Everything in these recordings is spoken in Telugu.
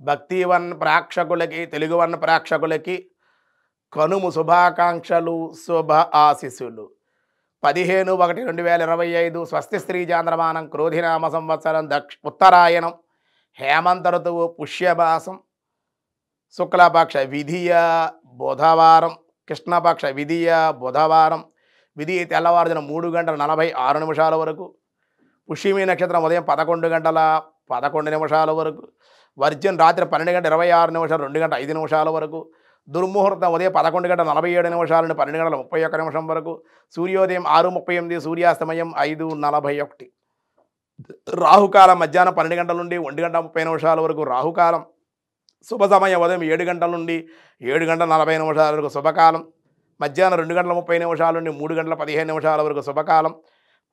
భక్తివన్ ప్రేక్షకులకి తెలుగువన్ ప్రేక్షకులకి కనుము శుభాకాంక్షలు శుభ ఆశీస్సులు 15/1/2025 స్వస్తి స్త్రీ చాంద్రమానం క్రోధినామ సంవత్సరం ఉత్తరాయణం హేమంత ఋతువు పుష్యమాసం శుక్లపక్ష విధియ బుధవారం కృష్ణపక్ష విధియ బుధవారం విధి తెల్లవారుజామున 3:46 వరకు పుష్యమి నక్షత్రం ఉదయం 11:11 వరకు వర్జన్ రాత్రి 12:26 2:05 వరకు దుర్ముహూర్తం ఉదయం 11:47 నుండి 12:31 వరకు సూర్యోదయం 6:38 సూర్యాస్తమయం 5:41 రాహుకాలం మధ్యాహ్నం 12 గంటల నుండి 1:30 వరకు రాహుకాలం శుభ సమయం ఉదయం 7 గంటల నుండి 7:40 వరకు శుభకాలం మధ్యాహ్నం 2:30 నుండి 3:15 వరకు శుభకాలం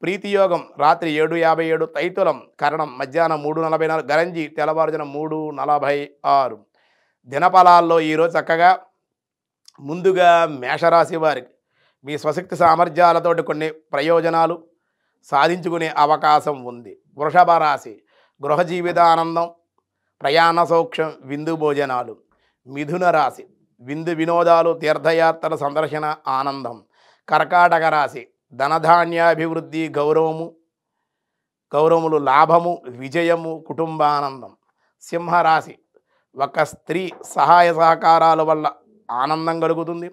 ప్రీతియోగం రాత్రి 7:57 తైతులం కరణం మధ్యాహ్నం 3:44 గరంజి తెల్లవారుజామున 3:46 దినఫలాల్లో ఈరోజు చక్కగా ముందుగా మేషరాశి వారికి మీ స్వశక్తి సామర్థ్యాలతోటి కొన్ని ప్రయోజనాలు సాధించుకునే అవకాశం ఉంది. వృషభ రాశి గృహ జీవితానందం ప్రయాణ సౌఖ్యం విందు భోజనాలు. మిథున రాశి విందు వినోదాలు తీర్థయాత్రల సందర్శన ఆనందం. కర్కాటక రాశి ధనధాన్యాభివృద్ధి గౌరవములు లాభము విజయము కుటుంబానందం. సింహరాశి ఒక స్త్రీ సహాయ సహకారాల వల్ల ఆనందం కలుగుతుంది.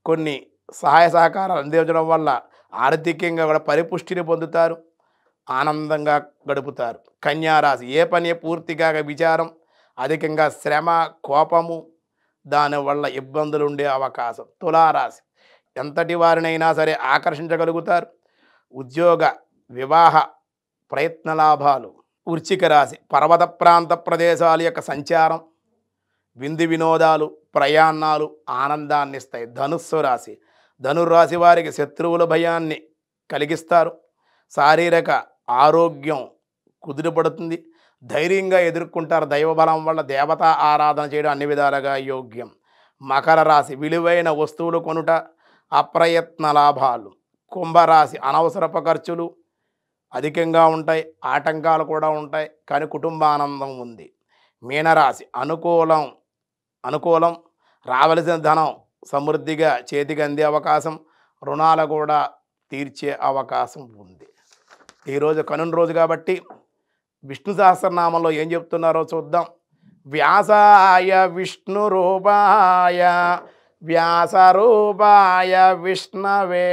కొన్ని సహాయ సహకారాలు అందించడం వల్ల ఆర్థికంగా కూడా పరిపుష్టిని పొందుతారు, ఆనందంగా గడుపుతారు. కన్యారాశి ఏ పని పూర్తిగా విచారం అధికంగా శ్రమ కోపము దానివల్ల ఇబ్బందులు ఉండే అవకాశం. తులారాశి ఎంతటి వారినైనా సరే ఆకర్షించగలుగుతారు, ఉద్యోగ వివాహ ప్రయత్న లాభాలు. వృశ్చిక రాశి పర్వత ప్రాంత ప్రదేశాల యొక్క సంచారం విందు వినోదాలు ప్రయాణాలు ఆనందాన్ని ఇస్తాయి. ధనుస్సు రాశి ధనుర్రాశి వారికి శత్రువుల భయాన్ని కలిగిస్తారు, శారీరక ఆరోగ్యం కుదురుపడుతుంది, ధైర్యంగా ఎదుర్కొంటారు. దైవబలం వల్ల దేవతా ఆరాధన చేయడం అన్ని విధాలుగా యోగ్యం. మకర రాశి విలువైన వస్తువులు కొనుట అప్రయత్న లాభాలు. కుంభరాశి అనవసరపు ఖర్చులు అధికంగా ఉంటాయి, ఆటంకాలు కూడా ఉంటాయి, కానీ కుటుంబానందం ఉంది. మీనరాశి అనుకూలం రావలసిన ధనం సమృద్ధిగా చేతికి అందే అవకాశం, రుణాలు కూడా తీర్చే అవకాశం ఉంది. ఈరోజు కనుమ రోజు కాబట్టి విష్ణు సహస్రనామంలో ఏం చెప్తున్నారో చూద్దాం. వ్యాసాయ విష్ణు రూపాయ వ్యాసరూపాయ విష్ణవే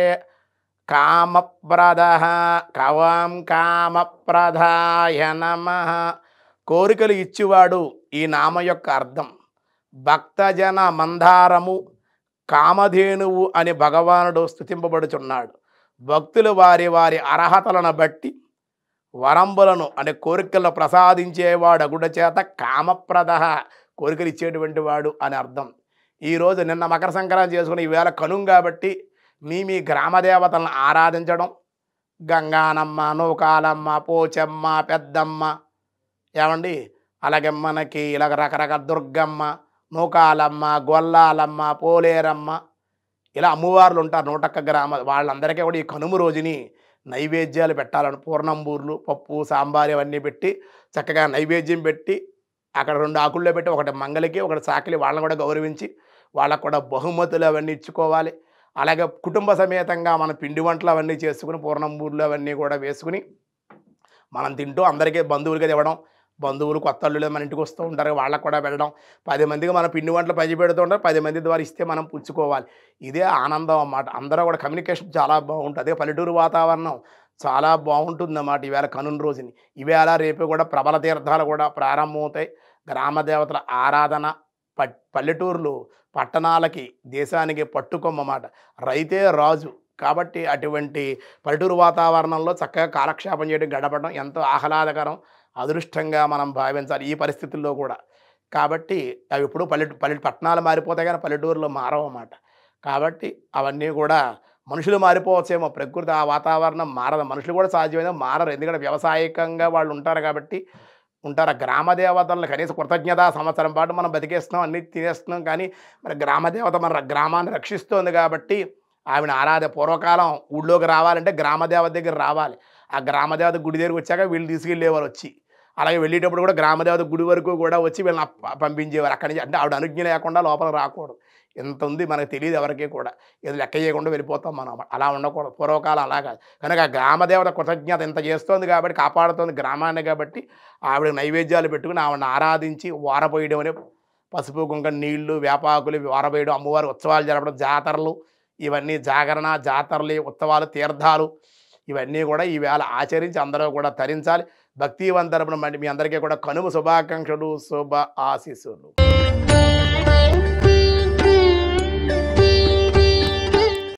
కామప్రదాయ నమః. కోరికలు ఇచ్చివాడు ఈ నామ యొక్క అర్థం. భక్తజన మందారము కామధేనువు అని భగవానుడు స్తుతింపబడుచున్నాడు. భక్తులు వారి వారి అర్హతలను బట్టి వరంబులను అంటే కోరికలను ప్రసాదించేవాడు అగుడ చేత కామప్రద కోరికలు ఇచ్చేటువంటి వాడు అని అర్థం. ఈరోజు నిన్న మకర సంక్రాంతి చేసుకుని ఈవేళ కనుమ కాబట్టి మీ గ్రామ దేవతలను ఆరాధించడం, గంగానమ్మ నూకాలమ్మ పోచమ్మ పెద్దమ్మ ఏమండి, అలాగే మనకి ఇలాగ రకరకాల దుర్గమ్మ నూకాలమ్మ గొల్లాలమ్మ పోలేరమ్మ ఇలా అమ్మవార్లు ఉంటారు 101 గ్రామ వాళ్ళందరికీ కూడా ఈ కనుమ రోజుని నైవేద్యాలు పెట్టాలని పూర్ణంబూర్లు పప్పు సాంబార్ ఇవన్నీ పెట్టి చక్కగా నైవేద్యం పెట్టి అక్కడ 2 ఆకుల్లో పెట్టి ఒకటి మంగళకి ఒకటి సాకిలి వాళ్ళని కూడా గౌరవించి వాళ్ళకు కూడా బహుమతులు అవన్నీ ఇచ్చుకోవాలి. అలాగే కుటుంబ సమేతంగా మన పిండి వంటలు అవన్నీ చేసుకుని పూర్ణంబూర్లు అవన్నీ కూడా వేసుకుని మనం తింటూ అందరికీ బంధువులకి ఇవ్వడం, బంధువులు కొత్త అల్లులు మన ఇంటికి వస్తూ ఉంటారు వాళ్ళకు కూడా వెళ్ళడం, 10 మందికి మన పిండి వంటలు పంచి పెడుతూ ఉంటారు, 10 మంది ద్వారా ఇస్తే మనం పుచ్చుకోవాలి. ఇదే ఆనందం అన్నమాట. అందరూ కూడా కమ్యూనికేషన్ చాలా బాగుంటుంది. అదే పల్లెటూరు వాతావరణం చాలా బాగుంటుంది అన్నమాట. ఈవేళ కనుమ రోజుని ఈవేళ రేపు కూడా ప్రబల తీర్థాలు కూడా ప్రారంభమవుతాయి. గ్రామ దేవతల ఆరాధన పల్లెటూరులు పట్టణాలకి దేశానికి పట్టుకొమ్మమాట. రైతే రాజు కాబట్టి అటువంటి పల్లెటూరు వాతావరణంలో చక్కగా కాలక్షేపం చేయడం గడపడం ఎంతో ఆహ్లాదకరం అదృష్టంగా మనం భావించాలి ఈ పరిస్థితుల్లో కూడా. కాబట్టి అవి ఇప్పుడు పట్టణాలు మారిపోతాయి కానీ పల్లెటూరులో మారవన్నమాట. కాబట్టి అవన్నీ కూడా మనుషులు మారిపోవచ్చేమో, ప్రకృతి ఆ వాతావరణం మారదు, మనుషులు కూడా సాధ్యమైనా మారరు. ఎందుకంటే వ్యవసాయకంగా వాళ్ళు ఉంటారు కాబట్టి ఉంటారు. గ్రామ దేవతలను కనీసం కృతజ్ఞత సంవత్సరం పాటు మనం బతికేస్తున్నాం, అన్నీ తినేస్తున్నాం, కానీ మరి గ్రామదేవత మన గ్రామాన్ని రక్షిస్తోంది కాబట్టి ఆవిడ పూర్వకాలం ఊళ్ళోకి రావాలంటే గ్రామదేవత దగ్గర రావాలి. ఆ గ్రామదేవత గుడి దగ్గరికి వచ్చాక వీళ్ళు తీసుకెళ్ళేవారు వచ్చి అలాగే వెళ్ళేటప్పుడు కూడా గ్రామదేవత గుడి వరకు కూడా వచ్చి వీళ్ళని పంపించేవారు అక్కడి నుంచి. అంటే ఆవిడ అనుజ్ఞ లేకుండా లోపల రాకూడదు. ఎంత ఉంది మనకు తెలియదు ఎవరికీ కూడా. ఏదో లెక్క చేయకుండా వెళ్ళిపోతాం మనం. అలా ఉండకూడదు. పూర్వకాలం అలా కాదు. కనుక ఆ గ్రామదేవత కృతజ్ఞత ఇంత చేస్తోంది కాబట్టి, కాపాడుతోంది గ్రామాన్ని కాబట్టి, ఆవిడకి నైవేద్యాలు పెట్టుకుని ఆవిడని ఆరాధించి వారపోయడం అనే పసుపు, కుంకుమ, నీళ్లు, వేపాకులు వారబోయడం, అమ్మవారి ఉత్సవాలు జరపడం, జాతరలు, ఇవన్నీ జాగరణ, జాతరలు, ఉత్సవాలు, తీర్థాలు ఇవన్నీ కూడా ఈవేళ ఆచరించి అందరూ కూడా తరించాలి. భక్తివంతరపున మీ అందరికీ కూడా కనుమ శుభాకాంక్షలు, శుభ ఆశీస్సులు.